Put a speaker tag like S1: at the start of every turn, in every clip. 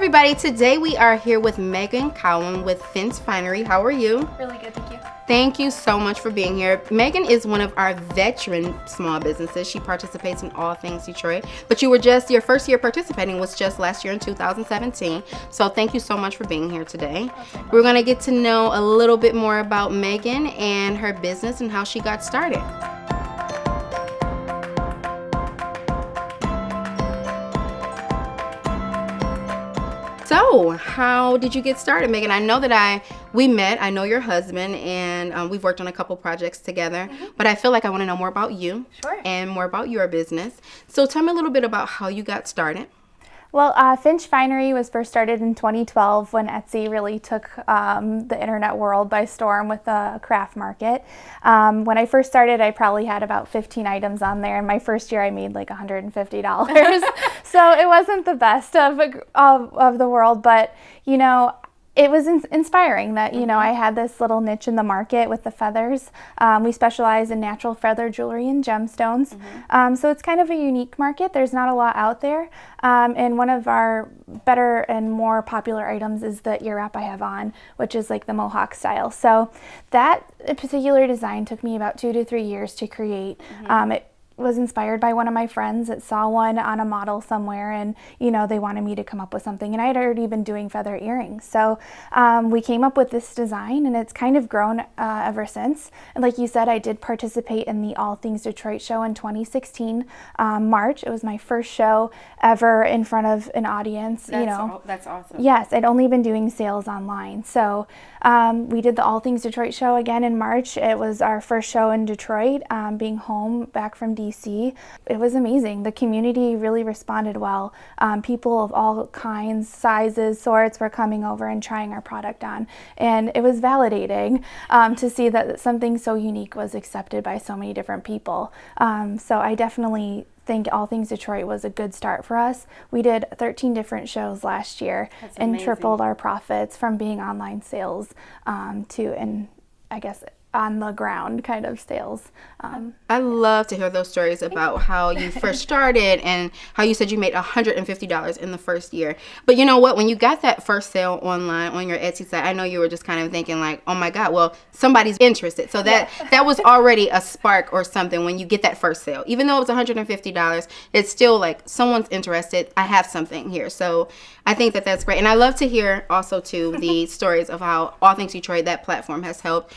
S1: everybody. Today we are here with Megan Cowan with Finch Finery. How are you?
S2: Really good, thank you.
S1: Thank you so much for being here. Megan is one of our veteran small businesses. She participates in all things Detroit. But your first year participating was just last year in 2017. So thank you so much for being here today.
S2: Okay.
S1: We're going to get to know a little bit more about Megan and her business and how she got started. So, how did you get started, Megan? I know that we met. I know your husband, and we've worked on a couple projects together. But I feel like I want to know more about you and more about your business. So, tell me a little bit about how you got started.
S2: Well, Finch Finery was first started in 2012 when Etsy really took the internet world by storm with the craft market. When I first started, I probably had about 15 items on there, and my first year I made like $150. So it wasn't the best of the world, but you know, it was inspiring that, you know, I had this little niche in the market with the feathers. We specialize in natural feather jewelry and gemstones. So it's kind of a unique market. There's not a lot out there. And one of our better and more popular items is the ear wrap I have on, which is like the Mohawk style. So that particular design took me about 2 to 3 years to create. It was inspired by one of my friends that saw one on a model somewhere, and you know, they wanted me to come up with something, and I had already been doing feather earrings. So we came up with this design, and it's kind of grown ever since. And like you said, I did participate in the All Things Detroit show in 2016 March. It was my first show ever in front of an audience.
S1: That's awesome.
S2: Yes, I'd only been doing sales online. So we did the All Things Detroit show again in March. It was our first show in Detroit, being home back from DC. It was amazing. The community really responded well. People of all kinds, sizes, sorts were coming over and trying our product on. And it was validating to see that something so unique was accepted by so many different people. So I definitely think All Things Detroit was a good start for us. We did 13 different shows last year and tripled our profits from being online sales and I guess on the ground kind of sales.
S1: I love to hear those stories about how you first started and how you said you made $150 in the first year. But you know what? When you got that first sale online on your Etsy site, I know you were just kind of thinking like, oh my God, well, somebody's interested. So that was already a spark or something when you get that first sale. Even though it was $150, it's still like someone's interested. I have something here. So I think that that's great. And I love to hear also too the stories of how All Things Detroit, that platform, has helped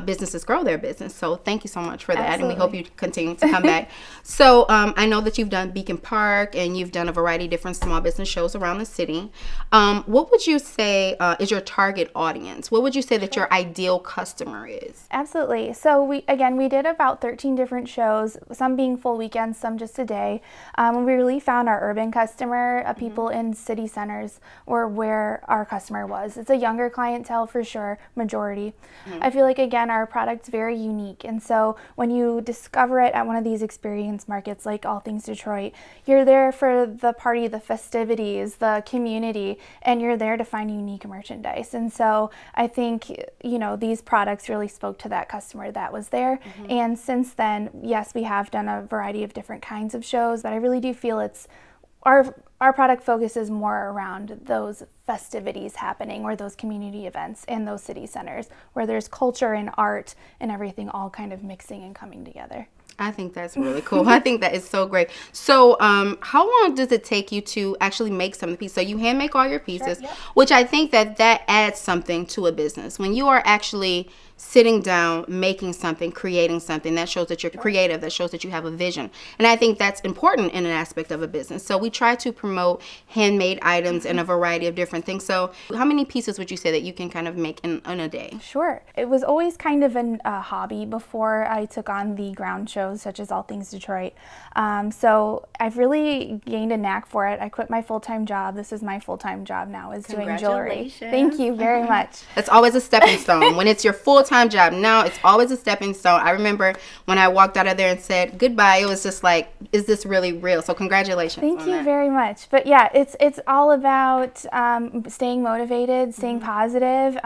S1: businesses grow their business. So thank you so much for that.
S2: Absolutely.
S1: And we hope you continue to come back. So I know that you've done Beacon Park and you've done a variety of different small business shows around the city. What would you say is your target audience? What would you say that your ideal customer is?
S2: Absolutely. So we did about 13 different shows, some being full weekends, some just a day. We really found our urban customer, people in city centers, were where our customer was. It's a younger clientele for sure, majority. I feel like, again, our product's very unique. And so when you discover it at one of these experience markets like All Things Detroit, you're there for the party, the festivities, the community, and you're there to find unique merchandise. And so I think, you know, these products really spoke to that customer that was there. And since then, yes, we have done a variety of different kinds of shows, but I really do feel it's our product focuses more around those festivities happening, or those community events in those city centers where there's culture and art and everything all kind of mixing and coming together.
S1: I think that's really cool. I think that is so great. So how long does it take you to actually make some of the pieces? So you hand make all your pieces, which I think that adds something to a business. When you are actually sitting down, making something, creating something, that shows that you're creative, that shows that you have a vision. And I think that's important in an aspect of a business. So we try to promote handmade items and a variety of different things. So how many pieces would you say that you can kind of make in a day?
S2: Sure. It was always kind of a hobby before I took on the ground shows such as All Things Detroit. So I've really gained a knack for it. I quit my full-time job. This is my full-time job now, is doing jewelry. Thank you very much.
S1: It's always a stepping stone. When it's your full-time job now, it's always a stepping stone. I remember when I walked out of there and said goodbye, it was just like, is this really real? So congratulations.
S2: Thank you very much. But yeah, it's all about staying motivated, staying positive,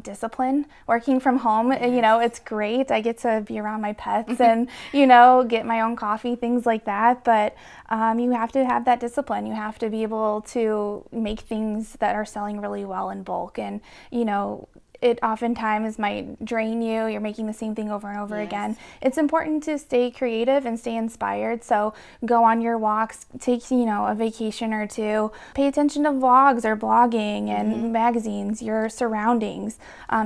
S2: discipline, working from home. You know, it's great. I get to be around my pets and, you get my own coffee, things like that. But you have to have that discipline. You have to be able to make things that are selling really well in bulk. And, it oftentimes might drain you. You're making the same thing over and over again. It's important to stay creative and stay inspired. So go on your walks, take, a vacation or two, pay attention to vlogs or blogging and magazines, your surroundings,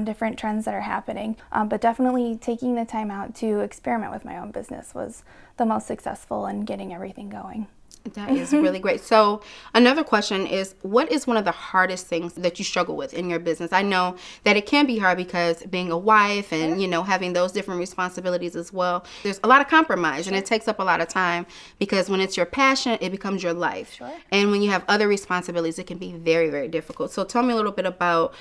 S2: different trends that are happening. But definitely taking the time out to experiment with my own business was the most successful in getting everything going.
S1: That is really great. So another question is, what is one of the hardest things that you struggle with in your business? I know that it can be hard because being a wife and, having those different responsibilities as well, there's a lot of compromise and it takes up a lot of time because when it's your passion, it becomes your life. And when you have other responsibilities, it can be very, very difficult. So tell me a little bit about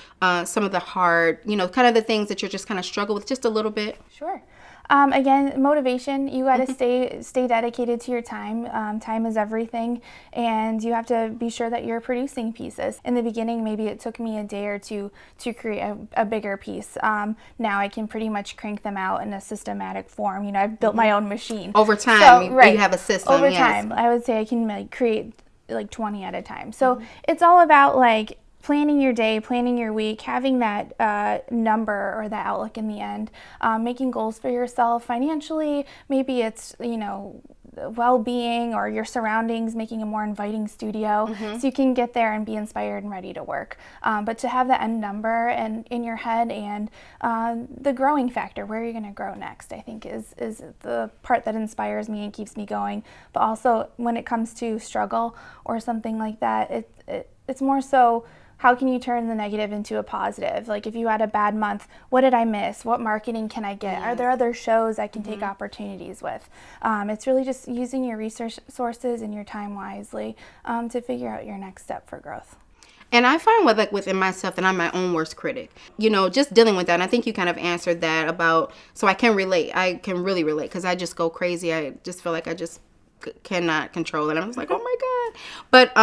S1: some of the hard, kind of the things that you're just kind of struggle with just a little bit.
S2: Sure. Again, motivation. You got to stay dedicated to your time. Time is everything, and you have to be sure that you're producing pieces. In the beginning, maybe it took me a day or two to create a bigger piece. Now I can pretty much crank them out in a systematic form. I've built my own machine.
S1: Over time, you have a system.
S2: Over time, I would say I can create 20 at a time. So it's all about planning your day, planning your week, having that number or that outlook in the end, making goals for yourself financially. Maybe it's, well-being or your surroundings, making a more inviting studio so you can get there and be inspired and ready to work. But to have that end number and in your head and the growing factor, where you're going to grow next, I think is the part that inspires me and keeps me going. But also when it comes to struggle or something like that, it's more so, how can you turn the negative into a positive? If you had a bad month, what did I miss? What marketing can I get? Are there other shows I can take opportunities with? It's really just using your resources and your time wisely to figure out your next step for growth.
S1: And I find within myself that I'm my own worst critic. Just dealing with that. And I think you kind of answered that about, so I can relate. I can really relate because I just go crazy. I just feel like I just cannot control it. I was like, oh my God. But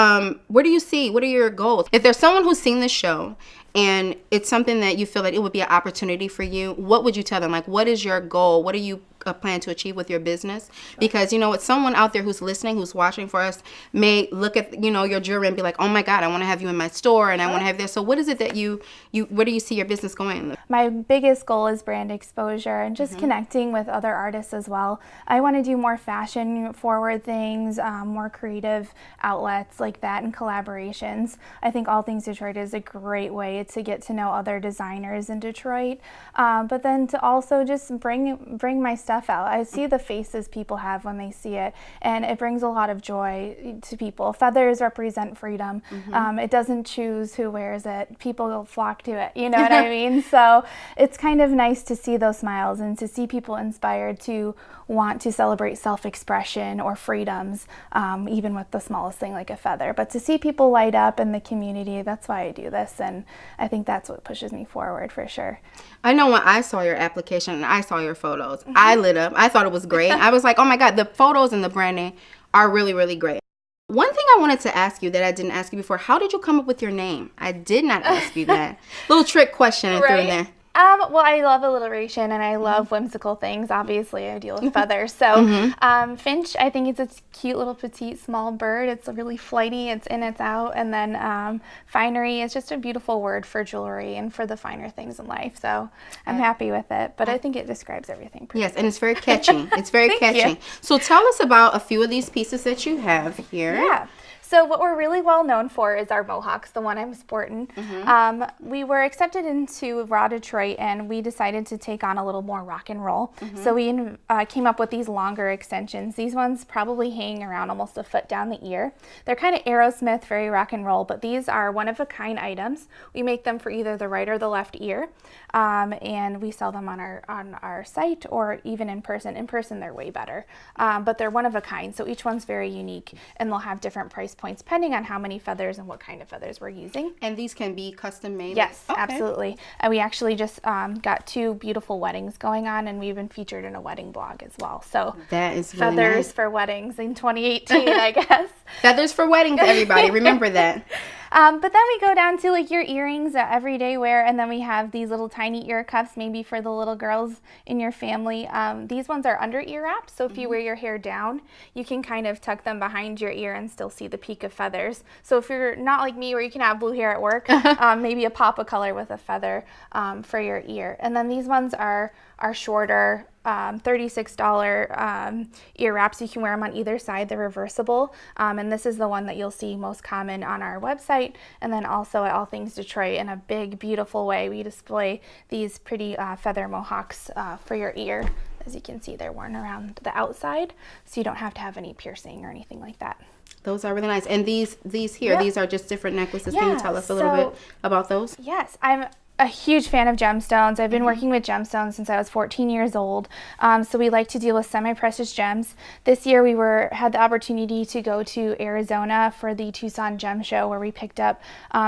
S1: what are your goals? If there's someone who's seen this show and it's something that you feel like it would be an opportunity for you, what would you tell them? What is your goal? What do you plan to achieve with your business? Because it's someone out there who's listening, who's watching for us, may look at your jewelry and be like, oh my God, I want to have you in my store and I want to have this. So what is it that where do you see your business going?
S2: My biggest goal is brand exposure and just connecting with other artists as well. I want to do more fashion forward things, more creative outlets like that and collaborations. I think All Things Detroit is a great way to get to know other designers in Detroit, but then to also just bring my stuff out. I see the faces people have when they see it, and it brings a lot of joy to people. Feathers represent freedom. It doesn't choose who wears it. People will flock to it. You know what I mean? So it's kind of nice to see those smiles and to see people inspired to want to celebrate self-expression or freedoms, even with the smallest thing like a feather. But to see people light up in the community, that's why I do this, and I think that's what pushes me forward for sure.
S1: I know when I saw your application and I saw your photos, I lit up. I thought it was great. I was like, oh my God, the photos and the branding are really, really great. One thing I wanted to ask you that I didn't ask you before, how did you come up with your name? I did not ask you that. Little trick question I threw in there.
S2: Well, I love alliteration and I love whimsical things. Obviously, I deal with feathers. So Finch, I think it's a cute little petite small bird. It's really flighty. It's in, it's out. And then Finery is just a beautiful word for jewelry and for the finer things in life. So I'm happy with it. But I think it describes everything.
S1: Yes, and it's very catchy. It's very catchy. So tell us about a few of these pieces that you have here.
S2: Yeah. So what we're really well known for is our mohawks, the one I'm sporting. We were accepted into Raw Detroit and we decided to take on a little more rock and roll. So we came up with these longer extensions. These ones probably hang around almost a foot down the ear. They're kind of Aerosmith, very rock and roll, but these are one-of-a-kind items. We make them for either the right or the left ear, and we sell them on our site or even in person. In person, they're way better, but they're one of a kind, so each one's very unique, and they'll have different price points depending on how many feathers and what kind of feathers we're using.
S1: And these can be custom made?
S2: Yes, absolutely. And we actually just got 2 beautiful weddings going on, and we've been featured in a wedding blog as well. So
S1: that is really
S2: feathers
S1: nice.
S2: For weddings in 2018, I guess.
S1: Feathers for weddings, everybody. Remember that.
S2: But then we go down to like your earrings, everyday wear, and then we have these little tiny ear cuffs, maybe for the little girls in your family. These ones are under ear wraps, so if you wear your hair down, you can kind of tuck them behind your ear and still see the peak of feathers. So if you're not like me where you can have blue hair at work, maybe a pop of color with a feather for your ear. And then these ones are shorter, $36 ear wraps. You can wear them on either side. They're reversible. And this is the one that you'll see most common on our website. And then also at All Things Detroit, in a big, beautiful way, we display these pretty feather mohawks for your ear. As you can see, they're worn around the outside, so you don't have to have any piercing or anything like that.
S1: Those are really nice. And these here, these are just different necklaces. Can you tell us a little bit about those?
S2: Yes, I'm a huge fan of gemstones. I've been working with gemstones since I was 14 years old. So we like to deal with semi-precious gems. This year we had the opportunity to go to Arizona for the Tucson Gem Show, where we picked up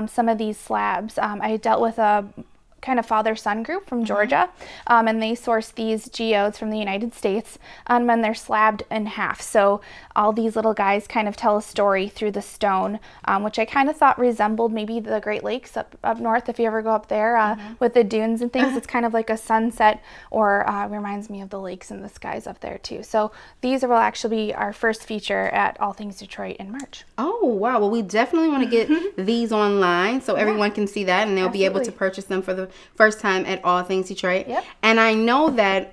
S2: some of these slabs. I dealt with a kind of father-son group from Georgia, and they source these geodes from the United States, and they're slabbed in half. So all these little guys kind of tell a story through the stone, which I kind of thought resembled maybe the Great Lakes up north. If you ever go up there with the dunes and things, it's kind of like a sunset, or reminds me of the lakes and the skies up there too. So these will actually be our first feature at All Things Detroit in March.
S1: Oh wow! Well, we definitely want to get these online so everyone can see that, and they'll be able to purchase them for the first time at All Things Detroit.
S2: Yep.
S1: And I know that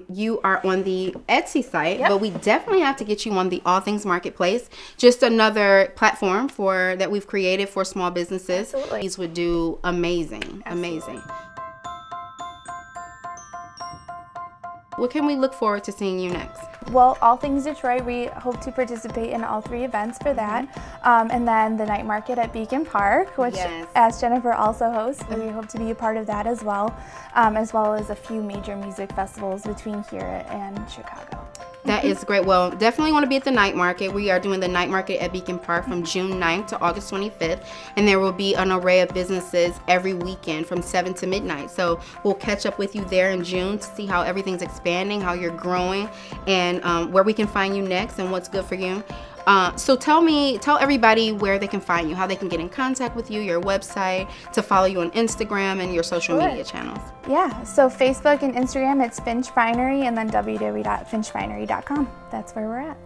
S1: you are on the Etsy site, but we definitely have to get you on the All Things Marketplace. Just another platform that we've created for small businesses.
S2: Absolutely.
S1: These would do amazing. Amazing. What can we look forward to seeing you next?
S2: Well, All Things Detroit, we hope to participate in all 3 events for that. And then the night market at Beacon Park, which as Jennyfer also hosts, we hope to be a part of that as well as a few major music festivals between here and Chicago.
S1: That is great. Well, definitely want to be at the night market. We are doing the night market at Beacon Park from June 9th to August 25th. And there will be an array of businesses every weekend from 7 to midnight. So we'll catch up with you there in June to see how everything's expanding, how you're growing, and where we can find you next and what's good for you. So tell everybody where they can find you, how they can get in contact with you, your website, to follow you on Instagram and your social media channels.
S2: Yeah, so Facebook and Instagram, it's Finch Finery, and then www.finchfinery.com. That's where we're at.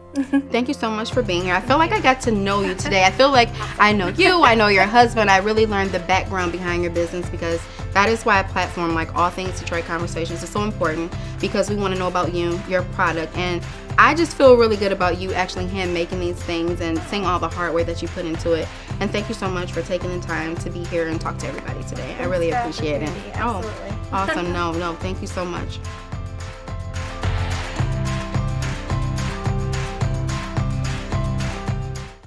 S1: Thank you so much for being here. I feel like I got to know you today. I feel like I know you, I know your husband. I really learned the background behind your business, because that is why a platform like All Things Detroit Conversations is so important, because we want to know about you, your product, and I just feel really good about you actually hand making these things and seeing all the hard work that you put into it. And thank you so much for taking the time to be here and talk to everybody today. I really appreciate it.
S2: Absolutely.
S1: Oh, awesome. No, thank you so much.